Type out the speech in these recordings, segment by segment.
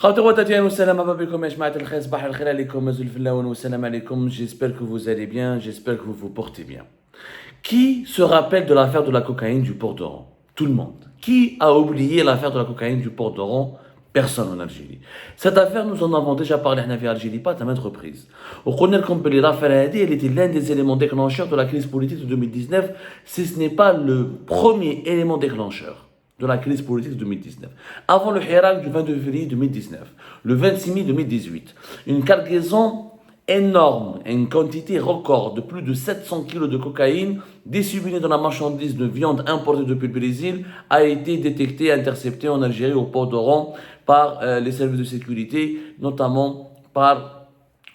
J'espère que vous allez bien, j'espère que vous vous portez bien. Qui se rappelle de l'affaire de la cocaïne du port d'Oran? Tout le monde. Qui a oublié l'affaire de la cocaïne du port d'Oran? Personne en Algérie. Cette affaire, nous en avons déjà parlé en Algérie, pas à maintes reprises. Au Connaît Compagnie, l'affaire elle était l'un des éléments déclencheurs de la crise politique de 2019, si ce n'est pas le premier élément déclencheur de la crise politique de 2019. Avant le Hirak du 22 février 2019, le 26 mai 2018, une cargaison énorme, une quantité record de plus de 700 kg de cocaïne disséminée dans la marchandise de viande importée depuis le Brésil a été détectée et interceptée en Algérie au port d'Oran par les services de sécurité, notamment par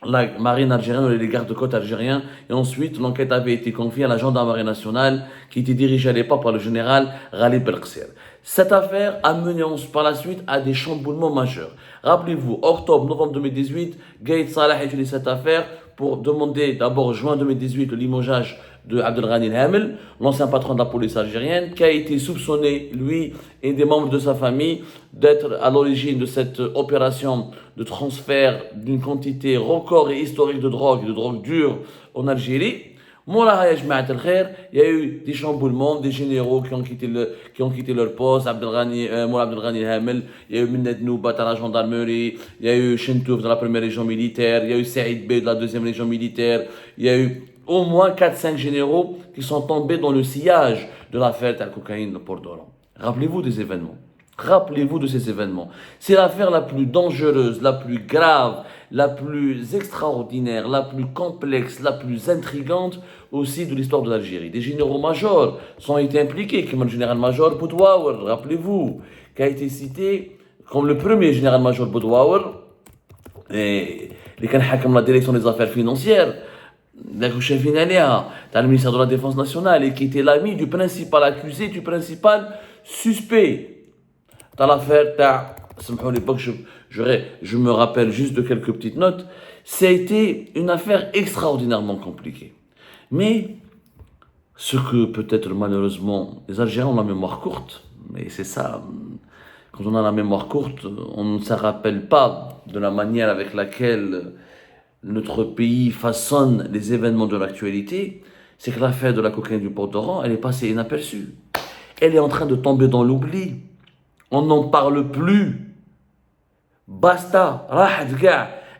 la marine algérienne et les gardes-côtes algériens. Et ensuite, l'enquête avait été confiée à la gendarmerie nationale qui était dirigée à l'époque par le général Ghalib Belkacem. Cette affaire a mené par la suite à des chamboulements majeurs. Rappelez-vous, octobre-novembre 2018, Gaïd Salah a utilisé cette affaire pour demander d'abord juin 2018 le limogeage de Abdelghani Hamel, l'ancien patron de la police algérienne, qui a été soupçonné, lui et des membres de sa famille, d'être à l'origine de cette opération de transfert d'une quantité record et historique de drogue dure en Algérie. Il y a eu des chamboulements, des généraux qui ont quitté leur poste, Moula Abdelghani Hamel, il y a eu Minnet Noubat à la gendarmerie, il y a eu Chentouf dans la première région militaire, il y a eu Saïd Bey de la deuxième région militaire, il y a eu au moins 4-5 généraux qui sont tombés dans le sillage de l'affaire de la cocaïne de Port d'Oran. Rappelez-vous des événements. Rappelez-vous de ces événements. C'est l'affaire la plus dangereuse, la plus grave, la plus extraordinaire, la plus complexe, la plus intrigante aussi de l'histoire de l'Algérie. Des généraux-majors ont été impliqués, comme le général-major Boudouaour, rappelez-vous, qui a été cité comme le premier général-major Boudouaour, et qui a été la direction des affaires financières, dans le ministère de la Défense nationale, et qui était l'ami du principal accusé, du principal suspect. Dans l'affaire, à l'époque, je me rappelle juste de quelques petites notes, ça a été une affaire extraordinairement compliquée. Mais, ce que peut-être malheureusement, les Algériens ont la mémoire courte, mais c'est ça, quand on a la mémoire courte, on ne se rappelle pas de la manière avec laquelle notre pays façonne les événements de l'actualité, c'est que l'affaire de la cocaïne du port d'Oran, elle est passée inaperçue. Elle est en train de tomber dans l'oubli. On n'en parle plus. Basta,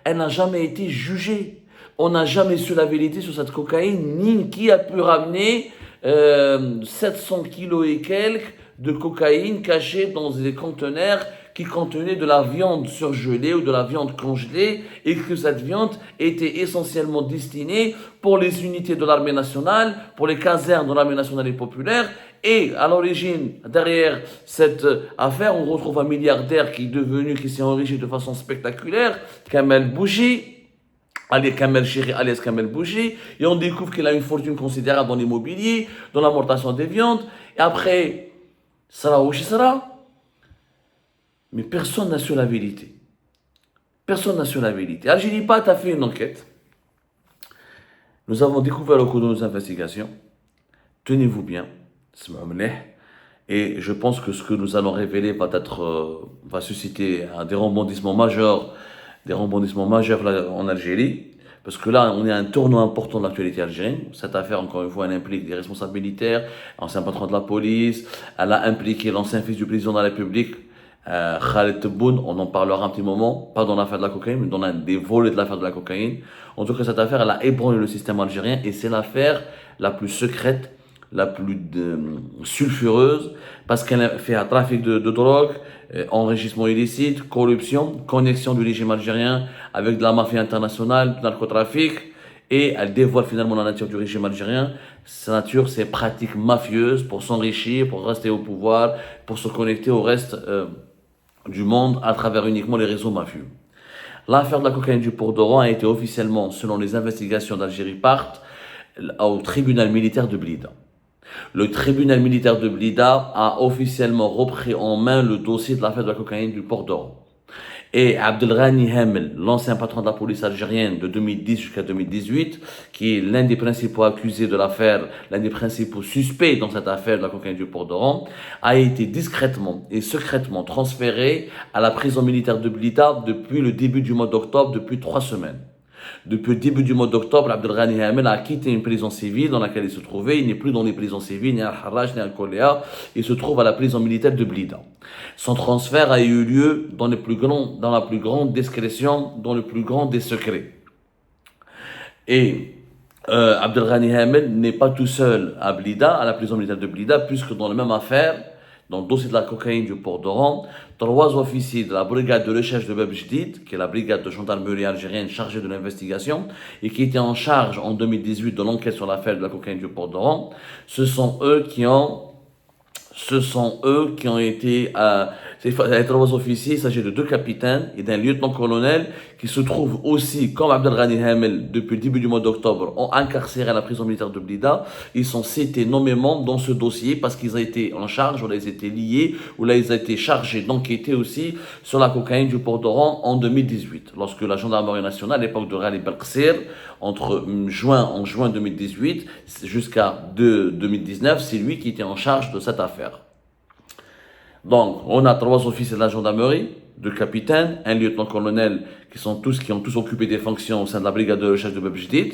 elle n'a jamais été jugée. On n'a jamais su la vérité sur cette cocaïne, ni qui a pu ramener 700 kilos et quelques de cocaïne cachée dans des conteneurs qui contenaient de la viande surgelée ou de la viande congelée, et que cette viande était essentiellement destinée pour les unités de l'armée nationale, pour les casernes de l'armée nationale et populaire. Et à l'origine, derrière cette affaire, on retrouve un milliardaire qui s'est enrichi de façon spectaculaire, Kamel Bouchi, alias Kamel Bouchi, et on découvre qu'il a une fortune considérable dans l'immobilier, dans l'importation des viandes, et après, sera où sera. Mais personne n'a su la vérité. Personne n'a su la vérité. Algérie Pat a fait une enquête. Nous avons découvert au cours de nos investigations, tenez-vous bien, et je pense que ce que nous allons révéler va susciter des rebondissements majeurs là, en Algérie, parce que là, on est à un tournant important de l'actualité algérienne. Cette affaire, encore une fois, elle implique des responsables militaires, ancien patron de la police, elle a impliqué l'ancien fils du président de la République, Khaled Tebboune, on en parlera un petit moment, pas dans l'affaire de la cocaïne, mais dans un des volets de l'affaire de la cocaïne. En tout cas, cette affaire, elle a ébranlé le système algérien, et c'est l'affaire la plus secrète, la plus sulfureuse, parce qu'elle fait un trafic de drogue, enrichissement illicite, corruption, connexion du régime algérien avec de la mafia internationale, du narcotrafic, et elle dévoile finalement la nature du régime algérien. Sa nature, c'est pratique mafieuse pour s'enrichir, pour rester au pouvoir, pour se connecter au reste du monde à travers uniquement les réseaux mafieux. L'affaire de la cocaïne du port d'Oran a été officiellement, selon les investigations d'Algérie Part, au tribunal militaire de Blida. Le tribunal militaire de Blida a officiellement repris en main le dossier de l'affaire de la cocaïne du port d'Oran. Et Abdelghani Hamel, l'ancien patron de la police algérienne de 2010 jusqu'à 2018, qui est l'un des principaux accusés de l'affaire, l'un des principaux suspects dans cette affaire de la cocaïne du port d'Oran, a été discrètement et secrètement transféré à la prison militaire de Blida depuis le début du mois d'octobre, depuis 3 semaines. Depuis le début du mois d'octobre, Abdelghani Hamel a quitté une prison civile dans laquelle il se trouvait. Il n'est plus dans les prisons civiles, ni à Al-Harraj, ni à Al-Koléa. Il se trouve à la prison militaire de Blida. Son transfert a eu lieu dans la plus grande discrétion, dans le plus grand des secrets. Et Abdelghani Hamel n'est pas tout seul à Blida, à la prison militaire de Blida, puisque dans la même affaire, dans le dossier de la cocaïne du port d'Oran, 3 officiers de la brigade de recherche de Bab Jdid, qui est la brigade de gendarmerie algérienne chargée de l'investigation, et qui était en charge en 2018 de l'enquête sur l'affaire de la cocaïne du port d'Oran, ce sont eux qui ont été, les 3 officiers, il s'agit de 2 capitaines et d'un lieutenant-colonel qui se trouvent aussi, comme Abdelghani Hamel, depuis le début du mois d'octobre, incarcérés à la prison militaire de Blida. Ils sont cités nommément dans ce dossier parce qu'ils ont été en charge, ou là ils étaient liés, ou là ils ont été chargés d'enquêter aussi sur la cocaïne du port d'Oran en 2018, lorsque la gendarmerie nationale, à l'époque de Ghali Belqsir, en juin 2018 jusqu'à 2019, c'est lui qui était en charge de cette affaire. Donc, on a 3 officiers de la gendarmerie, 2 capitaines, un lieutenant-colonel qui ont tous occupé des fonctions au sein de la brigade de recherche de Bab Jdid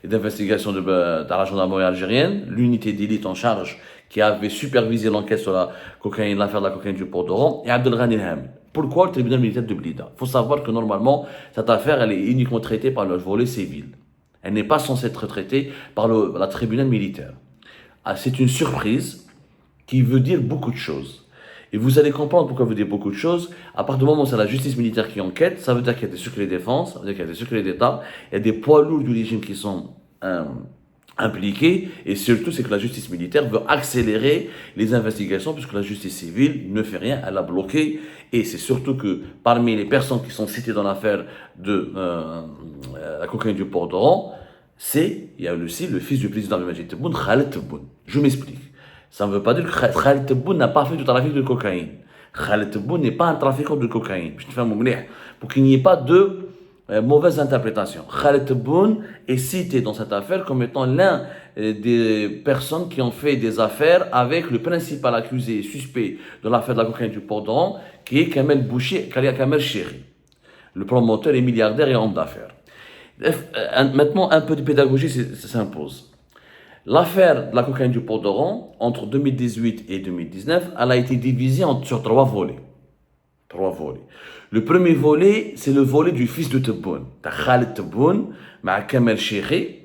et d'investigation de la gendarmerie algérienne, l'unité d'élite en charge qui avait supervisé l'enquête sur l'affaire de la cocaïne du port d'Oran, et Abdelghani Hamel. Pourquoi le tribunal militaire de Blida? Il faut savoir que normalement, cette affaire, elle est uniquement traitée par le volet civil. Elle n'est pas censée être traitée par la tribunal militaire. Ah, c'est une surprise qui veut dire beaucoup de choses. Et vous allez comprendre pourquoi veut dire beaucoup de choses. À partir du moment où c'est la justice militaire qui enquête, ça veut dire qu'il y a des secrets de défense, ça veut dire qu'il y a des secrets d'État, il y a des poids lourds du régime qui sont impliqués, et surtout c'est que la justice militaire veut accélérer les investigations puisque la justice civile ne fait rien, elle a bloqué. Et c'est surtout que parmi les personnes qui sont citées dans l'affaire de la cocaïne du port d'Oran, il y a aussi le fils du président Abdelmajid Tebboune, Khaled Tebboune. Je m'explique. Ça ne veut pas dire que Khaled Tebboune n'a pas fait du trafic de cocaïne. Khaled Tebboune n'est pas un trafiquant de cocaïne. Pour qu'il n'y ait pas de mauvaise interprétation. Khaled Tebboune est cité dans cette affaire comme étant l'un des personnes qui ont fait des affaires avec le principal accusé et suspect de l'affaire de la cocaïne du port d'Oran, qui est Kamel Chéri, le promoteur et milliardaire et homme d'affaires. Maintenant, un peu de pédagogie s'impose. L'affaire de la cocaïne du port d'Oran, entre 2018 et 2019, elle a été divisée sur 3 volets. 3 volets. Le premier volet, c'est le volet du fils de Tebboune, Khaled Tebboune, avec Kamel Chéri,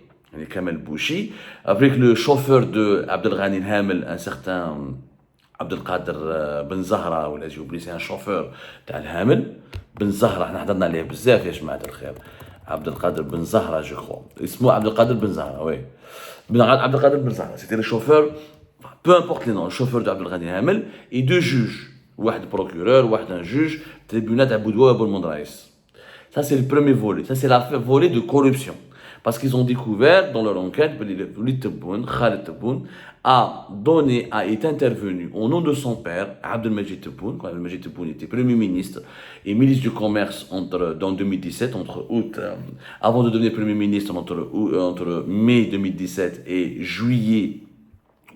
Kamel Bouchi, avec le chauffeur de Abdelghani Hamel, un certain Abdelkader Ben Zahra, ou là j'ai oublié, c'est un chauffeur de Hamel. Ben Zahra, on a حضرنا عليه بزاف يا جماعة الخير. Abdelkader Ben Zahra, je crois. اسمه Abdelkader Ben Zahra, oui. Abdelkader Ben Zahra, c'était le chauffeur, peu importe les noms, le chauffeur d'Abdelghani Hamel, et 2 juges. واحد procureur, un juge, tribunal de Boudoua et Boulmondraïs. Ça, c'est le premier volet. Ça, c'est le volet de corruption. Parce qu'ils ont découvert dans leur enquête que Khaled Tebboune est intervenu au nom de son père, Abdelmajid Tebboune, quand Abdelmajid Tebboune était Premier ministre et ministre du Commerce dans 2017, avant de devenir Premier ministre entre mai 2017 et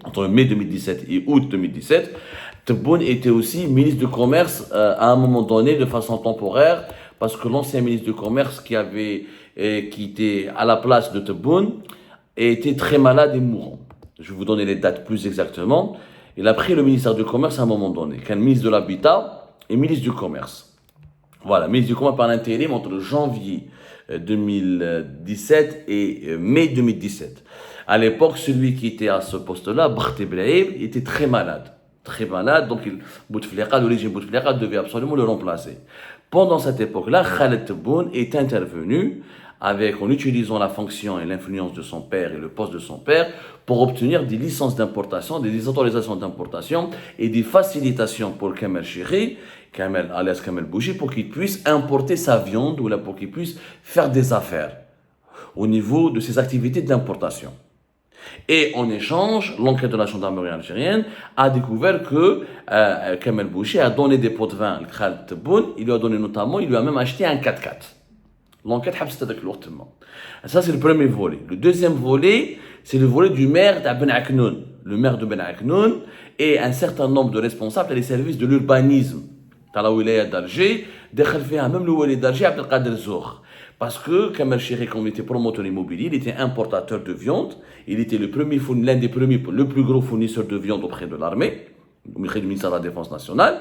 entre mai 2017 et août 2017, Tebboune était aussi ministre du Commerce à un moment donné de façon temporaire, parce que l'ancien ministre du Commerce qui était à la place de Tebboune était très malade et mourant. Je vais vous donner les dates plus exactement. Il a pris le ministère du Commerce à un moment donné, qu'un ministre de l'Habitat et ministre du Commerce. Voilà, ministre du Commerce par l'intérim entre janvier 2017 et mai 2017. À l'époque, celui qui était à ce poste-là, Barth Ibrahim, était très malade. Très malade, donc le régime Bouteflika devait absolument le remplacer. Pendant cette époque-là, Khaled Tebboune est intervenu en utilisant la fonction et l'influence de son père et le poste de son père pour obtenir des licences d'importation, des autorisations d'importation et des facilitations pour Kamel Chéri, alias Kamel Bouchi, pour qu'il puisse importer sa viande ou pour qu'il puisse faire des affaires au niveau de ses activités d'importation. Et en échange, l'enquête de la gendarmerie algérienne a découvert que Kamel Bouchi a donné des pots de vin à Khaled Tebboune. Il lui a donné notamment, il lui a même acheté un 4x4. L'enquête a fait avec l'autrement. Ça, c'est le premier volet. Le deuxième volet, c'est le volet du maire de Ben Aknoun. Le maire de Ben Aknoun et un certain nombre de responsables des services de l'urbanisme dans la wilaya d'Alger, même le wilaya d'Alger, Abdelkader Zour. Parce que Kamel Chéré, comme il était promoteur immobilier, il était importateur de viande. Il était l'un des premiers, le plus gros fournisseur de viande auprès de l'armée, auprès du ministère de la Défense nationale.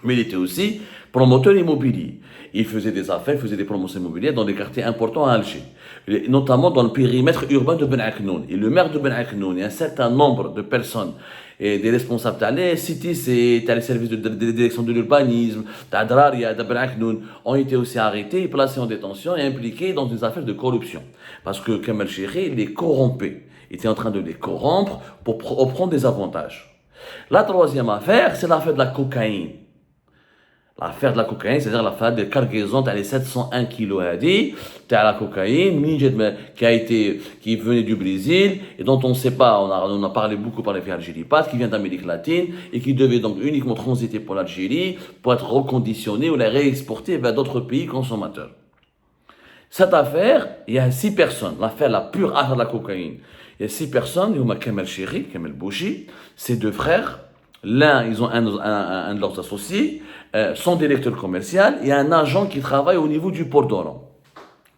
Mais il était aussi promoteur immobilier. Il faisait des affaires, il faisait des promotions immobilières dans des quartiers importants à Alger, notamment dans le périmètre urbain de Ben Aknoun. Et le maire de Ben Aknoun et un certain nombre de personnes et des responsables de les CTC, les services de direction de l'urbanisme, d'Adraria, de Ben Aknoun, ont été aussi arrêtés, placés en détention et impliqués dans des affaires de corruption. Parce que Kamel Chéré les corrompait. Il était en train de les corrompre pour prendre des avantages. La troisième affaire, c'est l'affaire de la cocaïne. L'affaire de la cocaïne, c'est-à-dire l'affaire de cargaison des 701 kilos de la cocaïne, qui venait du Brésil, et dont on ne sait pas, on a parlé beaucoup par les filles algéripates, qui vient d'Amérique latine, et qui devait donc uniquement transiter pour l'Algérie, pour être reconditionné ou la réexporter vers d'autres pays consommateurs. Cette affaire, il y a 6 personnes, l'affaire, la pure affaire de la cocaïne. Il y a 6 personnes, il y a Kamel Chéré, Kamel Bouchi, ses 2 frères. L'un, ils ont un de leurs associés, son directeur commercial, et un agent qui travaille au niveau du port d'Oran,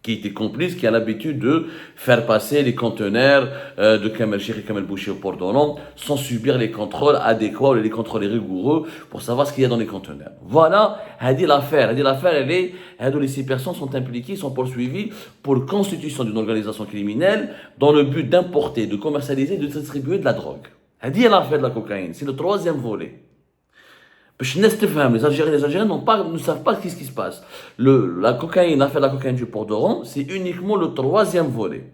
qui était complice, qui a l'habitude de faire passer les conteneurs de Kamel Chéré, Kamel Bouchi au port d'Oran, sans subir les contrôles adéquats ou les contrôles rigoureux pour savoir ce qu'il y a dans les conteneurs. Voilà, l'affaire, les 6 personnes sont impliquées, sont poursuivies pour constitution d'une organisation criminelle dans le but d'importer, de commercialiser, de distribuer de la drogue. C'est l'affaire de la cocaïne, c'est le troisième volet. Les Algériens ne savent pas ce qui se passe. L'affaire de la cocaïne du port d'Oran, c'est uniquement le troisième volet.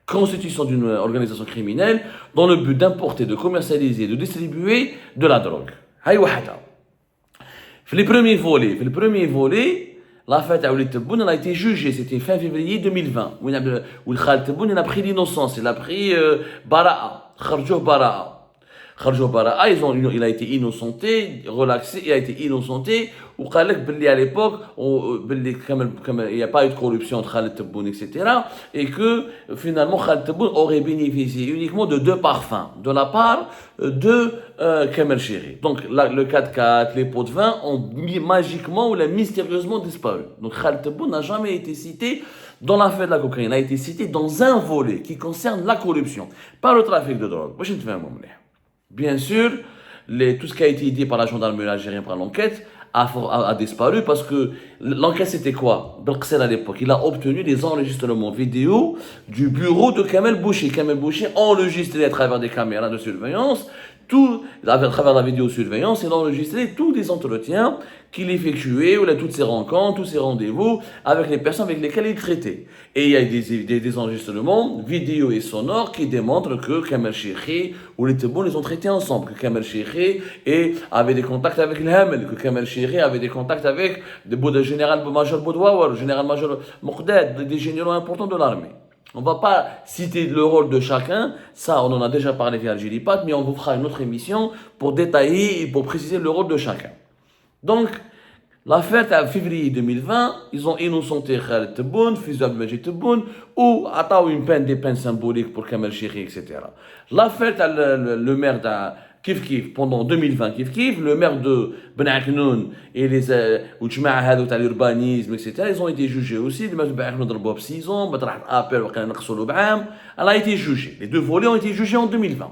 Constitution d'une organisation criminelle dans le but d'importer, de commercialiser, de distribuer de la drogue. Le premier volet, l'affaire de Tebboune a été jugée, c'était fin février 2020, où Khaled Tebboune a pris l'innocence, il a pris Bara'a. Kharjou Bara'a, il a été innocenté, relaxé, il a été innocenté. Ou à l'époque, il n'y a pas eu de corruption entre Khaled Tebboune, etc. Et que finalement, Khaled Tebboune aurait bénéficié uniquement de 2 parfums de la part de Kamel Chéré. Donc le 4x4, les pots de vin ont magiquement ou mystérieusement disparu. Donc Khaled Tebboune n'a jamais été cité dans l'affaire de la cocaïne. Il a été cité dans un volet qui concerne la corruption, pas le trafic de drogue. Bien sûr, tout ce qui a été dit par la gendarmerie algérienne par l'enquête a disparu parce que l'enquête c'était quoi? Belkcel à l'époque, il a obtenu des enregistrements vidéo du bureau de Kamel Bouchi. Kamel Bouchi enregistré à travers des caméras de surveillance, à travers la vidéosurveillance, il a enregistré tous les entretiens qu'il effectuait, ou toutes ses rencontres, tous ses rendez-vous avec les personnes avec lesquelles il traitait. Et il y a des enregistrements vidéo et sonores qui démontrent que Kamel Chéré ou les Tebboune les ont traités ensemble, que Kamel Chéré avait des contacts avec l'Hamel, que Kamel Chéré avait des contacts avec le général-major Boudouawar, le général-major Moukdad, des généraux importants de l'armée. On ne va pas citer le rôle de chacun, ça on en a déjà parlé via Algéripat, mais on vous fera une autre émission pour détailler et pour préciser le rôle de chacun. Donc, l'affaire de février 2020, ils ont innocenté Khaled Tebboune, fils d'Abdelmajid Tebboune, ou attendu des peines symboliques pour Kamel Chéré, etc. L'affaire de le maire de Kif, pendant 2020, le maire de Ben Aknoun et les l'urbanisme, etc., ils ont été jugés aussi. Le maire de Ben Aknoun a 6 ans, elle a été jugée. Les 2 volets ont été jugés en 2020.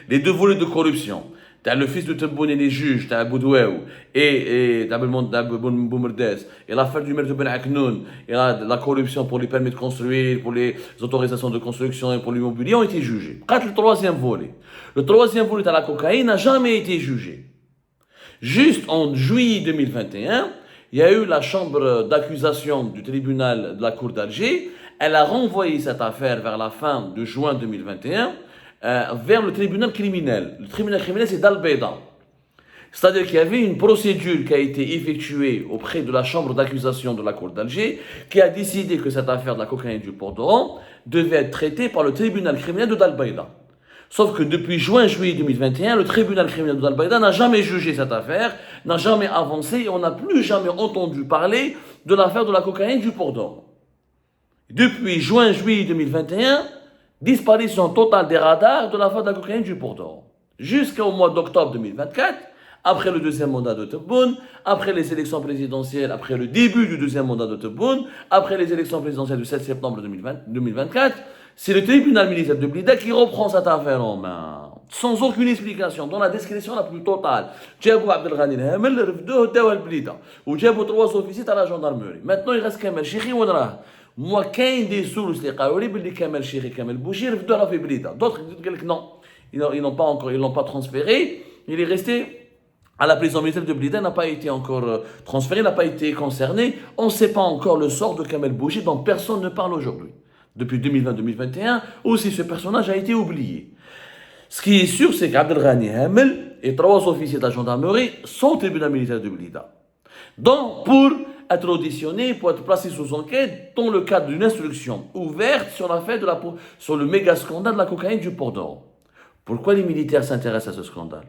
Les 2 volets de corruption. T'as le fils de Tebboune et les juges, t'as Boudouaou et Boumerdès, et l'affaire du maire de Ben Aknoun, et la corruption pour les permis de construire, pour les autorisations de construction et pour l'immobilier ont été jugés. Le 3e volet. Le 3e volet de la cocaïne n'a jamais été jugé. Juste en juillet 2021, il y a eu la chambre d'accusation du tribunal de la Cour d'Alger. Elle a renvoyé cette affaire vers la fin de juin 2021. Vers le tribunal criminel. Le tribunal criminel, c'est Dal Beida. C'est-à-dire qu'il y avait une procédure qui a été effectuée auprès de la chambre d'accusation de la Cour d'Alger qui a décidé que cette affaire de la cocaïne du port d'Oran devait être traitée par le tribunal criminel de Dal-Baïda. Sauf que depuis juin-juillet 2021, le tribunal criminel de Dal-Baïda n'a jamais jugé cette affaire, n'a jamais avancé et on n'a plus jamais entendu parler de l'affaire de la cocaïne du port d'Oran. Depuis juin-juillet 2021, disparition totale des radars de l'affaire de la cocaïne du port d'Oran. Jusqu'au mois d'octobre 2024, après le deuxième mandat de Tebboune, après les élections présidentielles, après le début du deuxième mandat de Tebboune, après les élections présidentielles du 7 septembre 2024, c'est le tribunal militaire de Blida qui reprend cette affaire en main, sans aucune explication, dans la discrétion la plus totale. Djabou Abdelghani Hamel, refdouh dawa Blida, ou djabou 3 officiers à la gendarmerie. Maintenant, il reste Kamel Chikhi ou Drah. Moi, كاين des sources qui قالوا باللي كمال شيخي كمال بوشي رفدوها في بليده. D'autres disent que non, ils l'ont pas transféré. Il est resté à la prison militaire de Blida, n'a pas été encore transféré, n'a pas été concerné. On ne sait pas encore le sort de Kamel Bouchi dont personne ne parle aujourd'hui. Depuis 2020-2021, aussi ce personnage a été oublié. Ce qui est sûr, c'est qu'Abdelghani Hamel et 3 officiers de la gendarmerie sont au tribunal militaire de Blida. Donc, pour être auditionné, pour être placé sous enquête dans le cadre d'une instruction ouverte sur l'affaire sur le méga scandale de la cocaïne du port d'Oran. Pourquoi les militaires s'intéressent à ce scandale?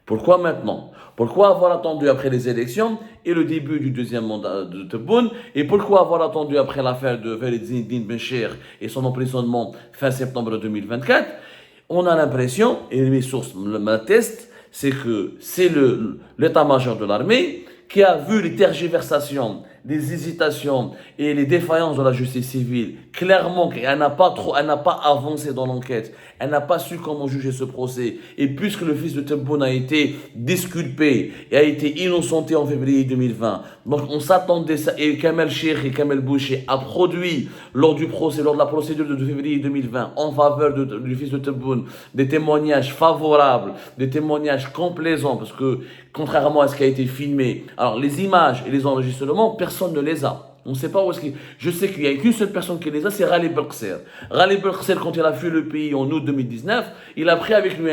Pourquoi maintenant? Pourquoi avoir attendu après les élections et le début du deuxième mandat de Tebboune? Et pourquoi avoir attendu après l'affaire de Walid Zinedine Bencher et son emprisonnement fin septembre 2024? On a l'impression, et mes sources m'attestent, c'est que c'est l'état-major de l'armée qui a vu les tergiversations, les hésitations et les défaillances de la justice civile, clairement qu'elle n'a pas avancé dans l'enquête, elle n'a pas su comment juger ce procès, et puisque le fils de Tebboune a été disculpé et a été innocenté en février 2020, donc on s'attendait, et Kamel Cheikh et Kamel Bouchi a produit lors du procès, lors de la procédure de février 2020 en faveur du fils de Tebboune, des témoignages favorables, des témoignages complaisants, parce que contrairement à ce qui a été filmé, alors les images et les enregistrements, personne ne les a. On ne sait pas où est-ce qu'il... Je sais qu'il n'y a qu'une seule personne qui les a, c'est Ghali Belkacem. Ghali Belkacem, quand il a fui le pays en août 2019, il a pris avec lui